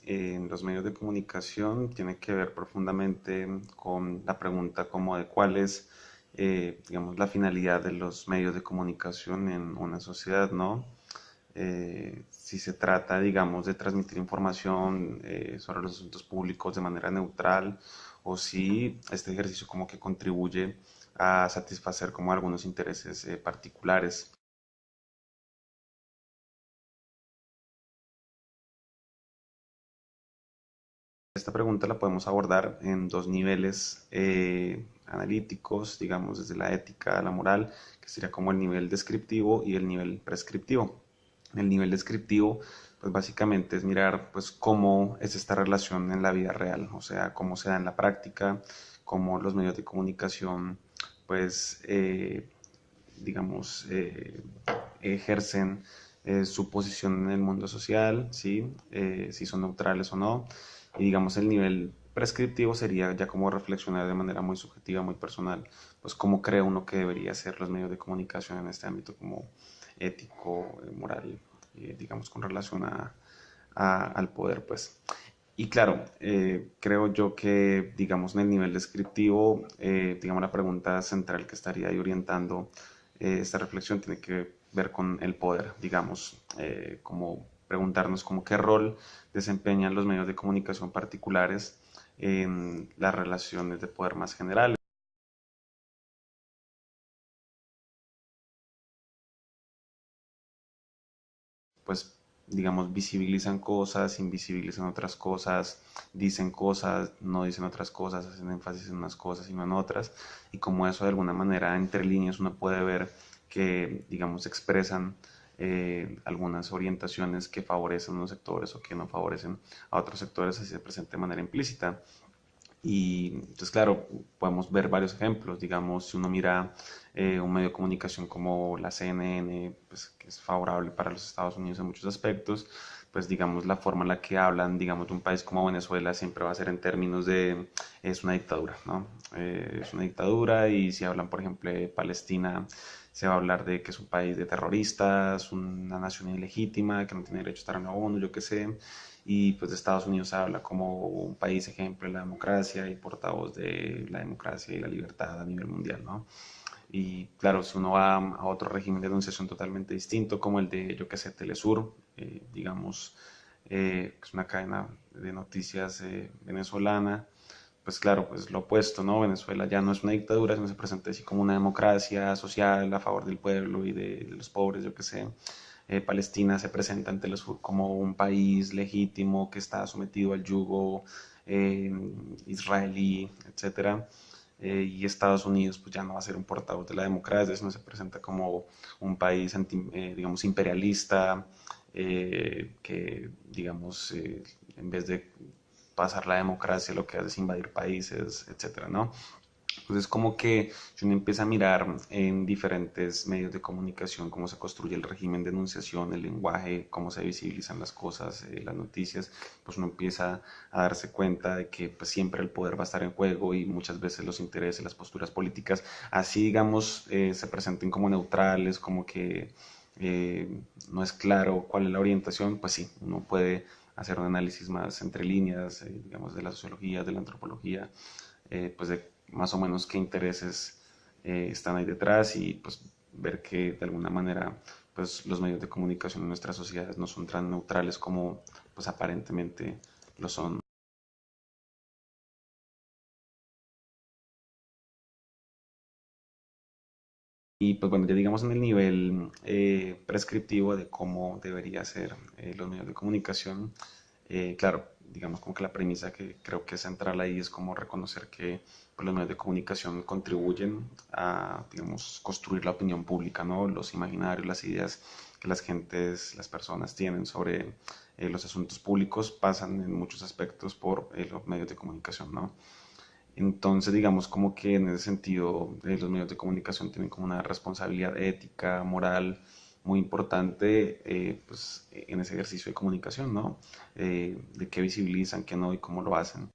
en los medios de comunicación tiene que ver profundamente con la pregunta como de cuál es, digamos, la finalidad de los medios de comunicación en una sociedad, ¿no? Si se trata, digamos, de transmitir información sobre los asuntos públicos de manera neutral o si este ejercicio como que contribuye a satisfacer como algunos intereses particulares. Esta pregunta la podemos abordar en dos niveles analíticos, digamos, desde la ética a la moral, que sería como el nivel descriptivo y el nivel prescriptivo. El nivel descriptivo, pues básicamente es mirar, pues, cómo es esta relación en la vida real, o sea, cómo se da en la práctica, cómo los medios de comunicación, pues, digamos, ejercen su posición en el mundo social, ¿sí? Si son neutrales o no. Y digamos el nivel prescriptivo sería ya como reflexionar de manera muy subjetiva, muy personal, pues cómo cree uno que debería ser los medios de comunicación en este ámbito como ético, moral, digamos con relación al poder, pues. Y claro, creo yo que, digamos, en el nivel descriptivo, digamos, la pregunta central que estaría ahí orientando esta reflexión tiene que ver con el poder, digamos, como preguntarnos como qué rol desempeñan los medios de comunicación particulares en las relaciones de poder más generales. Pues, digamos, visibilizan cosas, invisibilizan otras cosas, dicen cosas, no dicen otras cosas, hacen énfasis en unas cosas y no en otras, y como eso de alguna manera entre líneas uno puede ver que, digamos, expresan algunas orientaciones que favorecen a unos sectores o que no favorecen a otros sectores, así se presenta de manera implícita. Y entonces, claro, podemos ver varios ejemplos. Digamos, si uno mira un medio de comunicación como la CNN, pues, que es favorable para los Estados Unidos en muchos aspectos, pues digamos, la forma en la que hablan, digamos, de un país como Venezuela siempre va a ser en términos de es una dictadura, ¿no? Es una dictadura y si hablan, por ejemplo, de Palestina, se va a hablar de que es un país de terroristas, una nación ilegítima, que no tiene derecho a estar en la ONU, yo qué sé, y pues de Estados Unidos habla como un país ejemplo de la democracia y portavoz de la democracia y la libertad a nivel mundial, ¿no? Y claro, si uno va a otro régimen de enunciación totalmente distinto, como el de, yo qué sé, Telesur, digamos, que es una cadena de noticias venezolana, pues claro, pues lo opuesto, ¿no? Venezuela ya no es una dictadura, sino se presenta así como una democracia social a favor del pueblo y de los pobres, yo qué sé. Palestina se presenta ante los como un país legítimo que está sometido al yugo eh, israelí, etcétera. Y Estados Unidos pues ya no va a ser un portavoz de la democracia, sino se presenta como un país digamos imperialista que digamos en vez de pasar la democracia lo que hace es invadir países, etcétera, ¿no? Entonces, como que si uno empieza a mirar en diferentes medios de comunicación cómo se construye el régimen de enunciación, el lenguaje, cómo se visibilizan las cosas, las noticias, pues uno empieza a darse cuenta de que pues, siempre el poder va a estar en juego y muchas veces los intereses, las posturas políticas, así digamos, se presenten como neutrales, como que no es claro cuál es la orientación, pues sí, uno puede hacer un análisis más entre líneas, digamos, de la sociología, de la antropología, pues de más o menos qué intereses están ahí detrás y pues ver que de alguna manera pues los medios de comunicación en nuestras sociedades no son tan neutrales como pues aparentemente lo son. Y pues bueno, ya digamos en el nivel prescriptivo de cómo debería ser los medios de comunicación, claro, digamos como que la premisa que creo que es central ahí es como reconocer que pues, los medios de comunicación contribuyen a, digamos, construir la opinión pública, ¿no? Los imaginarios, las ideas que las gentes, las personas tienen sobre los asuntos públicos pasan en muchos aspectos por los medios de comunicación, ¿no? Entonces, digamos como que en ese sentido los medios de comunicación tienen como una responsabilidad ética, moral muy importante pues, en ese ejercicio de comunicación, ¿no? De qué visibilizan, qué no y cómo lo hacen.